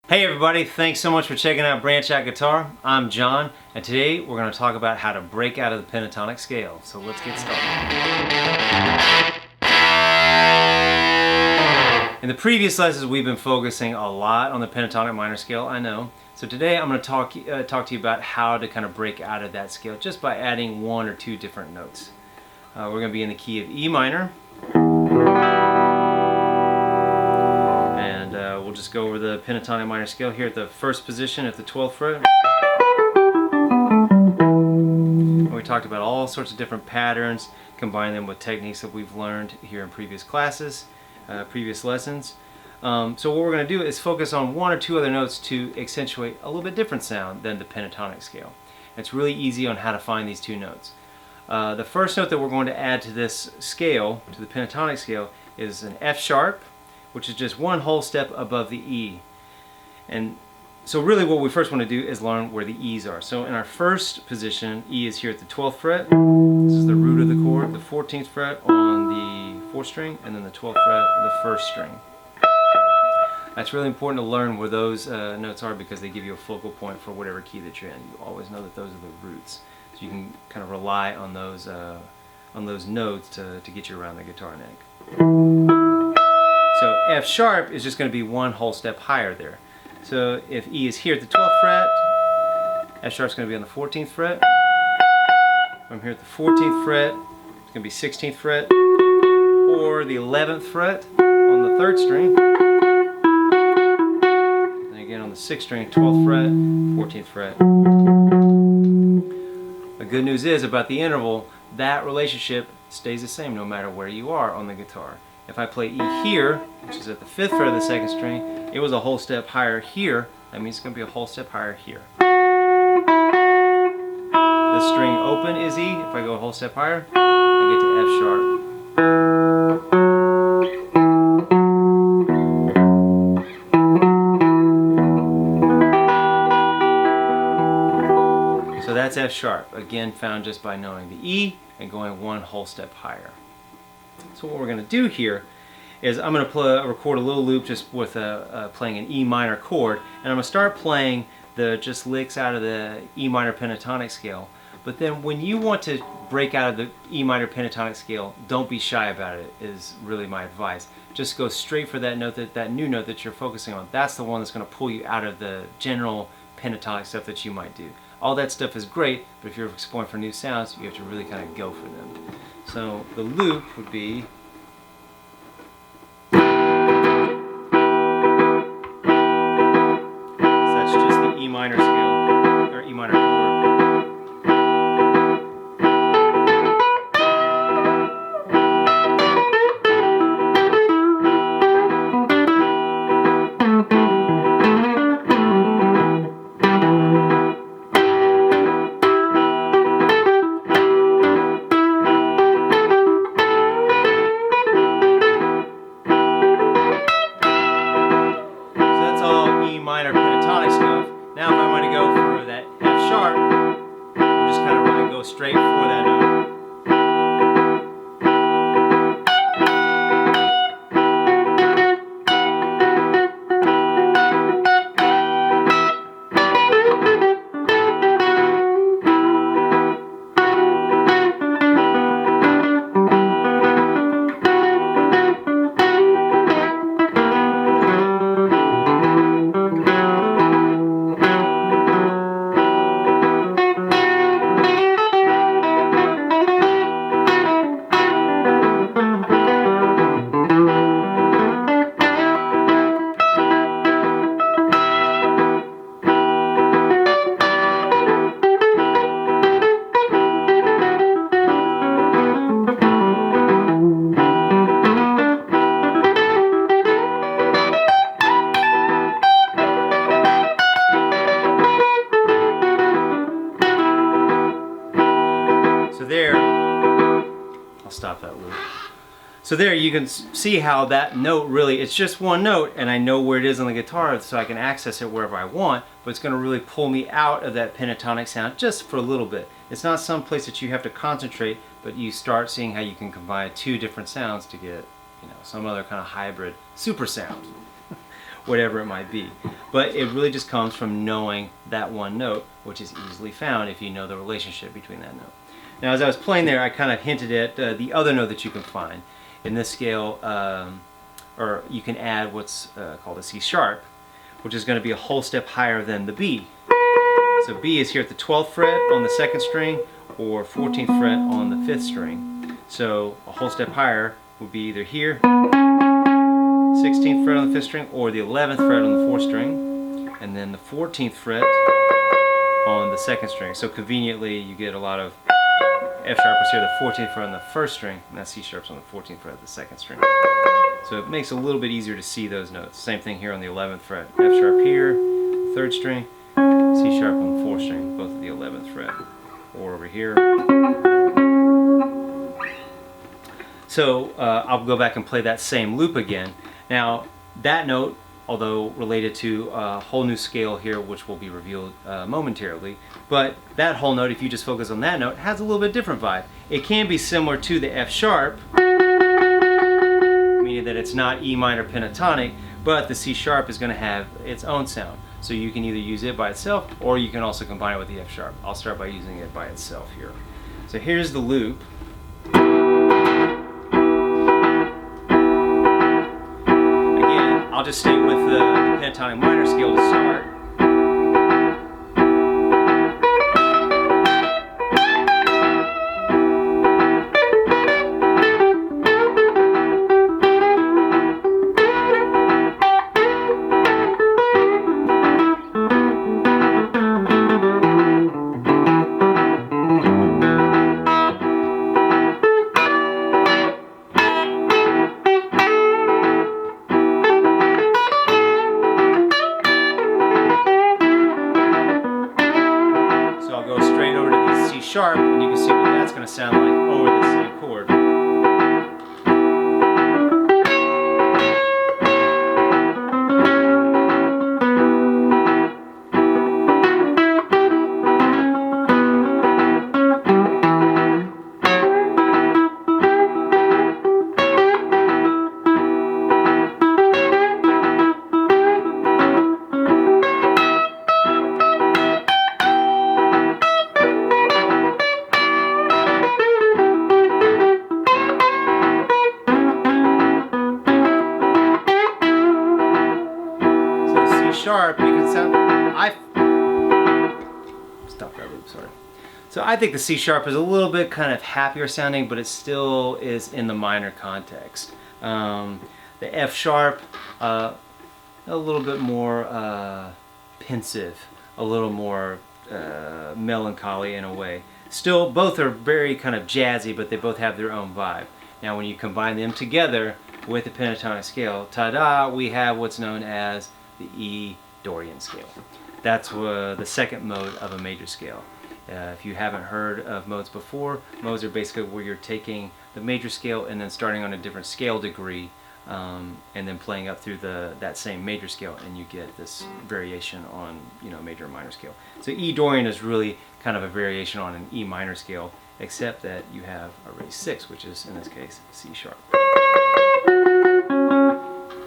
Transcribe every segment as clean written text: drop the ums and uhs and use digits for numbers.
Hey everybody, thanks so much for checking out Branch Out Guitar. I'm John, and today we're going to talk about how to break out of the pentatonic scale. So let's get started. In the previous lessons we've been focusing a lot on the pentatonic minor scale, I know. So today I'm going to talk to you about how to kind of break out of that scale just by adding one or two different notes. We're going to be in the key of E minor. We'll just go over the pentatonic minor scale here at the first position at the 12th fret. We talked about all sorts of different patterns, combine them with techniques that we've learned here in previous classes, previous lessons. So what we're going to do is focus on one or two other notes to accentuate a little bit different sound than the pentatonic scale. It's really easy on how to find these two notes. The first note that we're going to add to this scale, to the pentatonic scale, is an F sharp, which is just one whole step above the E. And so really what we first want to do is learn where the E's are. So in our first position, E is here at the 12th fret. This is the root of the chord, the 14th fret on the 4th string, and then the 12th fret, the 1st string. That's really important to learn where those notes are because they give you a focal point for whatever key that you're in. You always know that those are the roots. So you can kind of rely on those notes to get you around the guitar neck. So F sharp is just going to be one whole step higher there. So if E is here at the 12th fret, F sharp is going to be on the 14th fret. From here at the 14th fret, it's going to be 16th fret, or the 11th fret on the 3rd string. And again on the 6th string, 12th fret, 14th fret. The good news is about the interval, that relationship stays the same no matter where you are on the guitar. If I play E here, which is at the 5th fret of the 2nd string, it was a whole step higher here. That means it's going to be a whole step higher here. The string open is E. If I go a whole step higher, I get to F sharp. So that's F sharp, again found just by knowing the E and going one whole step higher. So what we're going to do here is I'm going to record a little loop just with playing an E minor chord, and I'm going to start playing the just licks out of the E minor pentatonic scale. But then when you want to break out of the E minor pentatonic scale, don't be shy about it, is really my advice. Just go straight for that note, that new note that you're focusing on. That's the one that's going to pull you out of the general pentatonic stuff that you might do. All that stuff is great, but if you're exploring for new sounds, you have to really kind of go for them. So the loop would be that's just the E minor scale, or E minor chord. Minor pentatonic stuff. Now if I want to go for that F sharp, I'm just kind of going to go straight for that note. I'll stop that loop. So there you can see how that note really, it's just one note and I know where it is on the guitar so I can access it wherever I want, but it's going to really pull me out of that pentatonic sound just for a little bit. It's not some place that you have to concentrate, but you start seeing how you can combine two different sounds to get, you know, some other kind of hybrid super sound. whatever it might be. But it really just comes from knowing that one note, which is easily found if you know the relationship between that note. Now, as I was playing there, I kind of hinted at the other note that you can find in this scale, or you can add what's called a C sharp, which is going to be a whole step higher than the B. So B is here at the 12th fret on the 2nd string, or 14th fret on the 5th string. So a whole step higher would be either here, 16th fret on the 5th string, or the 11th fret on the 4th string, and then the 14th fret on the 2nd string. So conveniently, you get a lot of F sharp is here, the 14th fret on the 1st string, and that C sharp's on the 14th fret of the 2nd string. So it makes it a little bit easier to see those notes. Same thing here on the 11th fret. F sharp here, 3rd string, C sharp on the 4th string, both at the 11th fret. Or over here. So I'll go back and play that same loop again. Now that note, although related to a whole new scale here, which will be revealed momentarily, but that whole note, if you just focus on that note, has a little bit different vibe. It can be similar to the F sharp, meaning that it's not E minor pentatonic, but the C sharp is going to have its own sound. So you can either use it by itself, or you can also combine it with the F sharp. I'll start by using it by itself here. So here's the loop. Again, I'll just stay with the pentatonic minor scale to start. Sharp, and you can see what that's going to sound like over the same chord. Sharp, you can sound. Stop that loop, sorry. So I think the C sharp is a little bit kind of happier sounding, but it still is in the minor context. The F sharp, a little bit more pensive, a little more melancholy in a way. Still, both are very kind of jazzy, but they both have their own vibe. Now, when you combine them together with the pentatonic scale, ta-da, we have what's known as the E Dorian scale. That's the second mode of a major scale. If you haven't heard of modes before, modes are basically where you're taking the major scale and then starting on a different scale degree, and then playing up through that same major scale, and you get this variation on major and minor scale. So E Dorian is really kind of a variation on an E minor scale, except that you have a raised 6, which is in this case C sharp.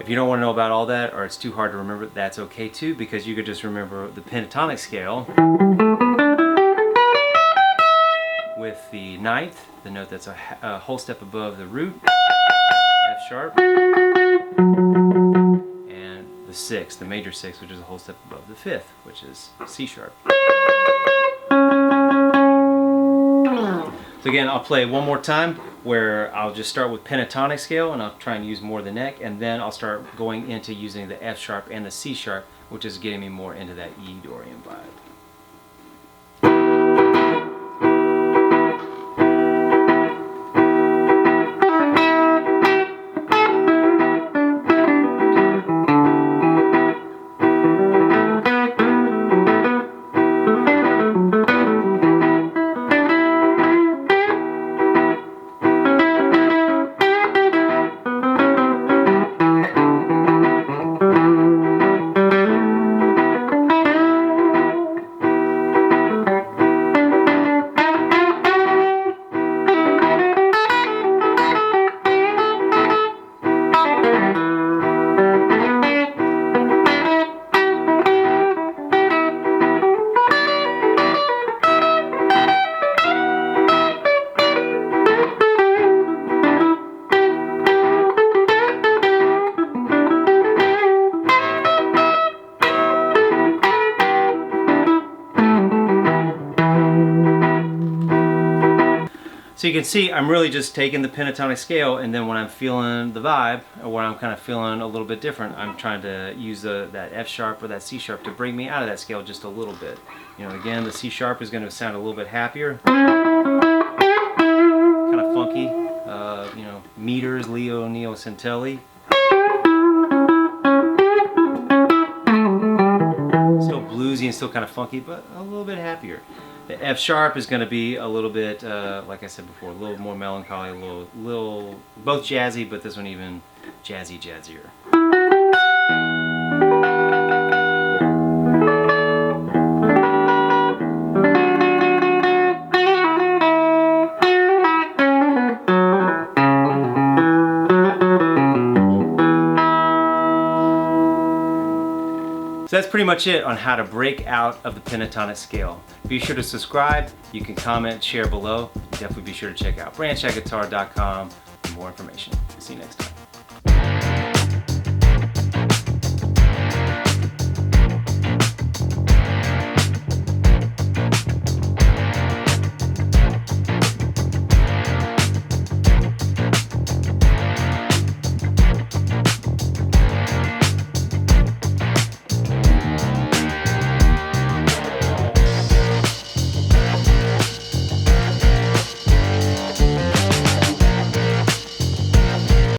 If you don't want to know about all that, or it's too hard to remember, that's okay too, because you could just remember the pentatonic scale with the 9th, the note that's a whole step above the root, F sharp, and the 6th, the major 6th, which is a whole step above the 5th, which is C sharp. So again, I'll play one more time where I'll just start with pentatonic scale, and I'll try and use more of the neck, and then I'll start going into using the F sharp and the C sharp, which is getting me more into that E Dorian vibe. So you can see I'm really just taking the pentatonic scale, and then when I'm feeling the vibe, or when I'm kind of feeling a little bit different, I'm trying to use that F sharp or that C sharp to bring me out of that scale just a little bit. You know, again, the C sharp is going to sound a little bit happier, kind of funky. You know, meters, Leo, Neo, Centelli. Still bluesy and still kind of funky, but a little bit happier. The F sharp is going to be a little bit, like I said before, a little more melancholy, a little, both jazzy, but this one even jazzier. So that's pretty much it on how to break out of the pentatonic scale. Be sure to subscribe. You can comment, share below. Definitely be sure to check out branchguitar.com for more information. See you next time.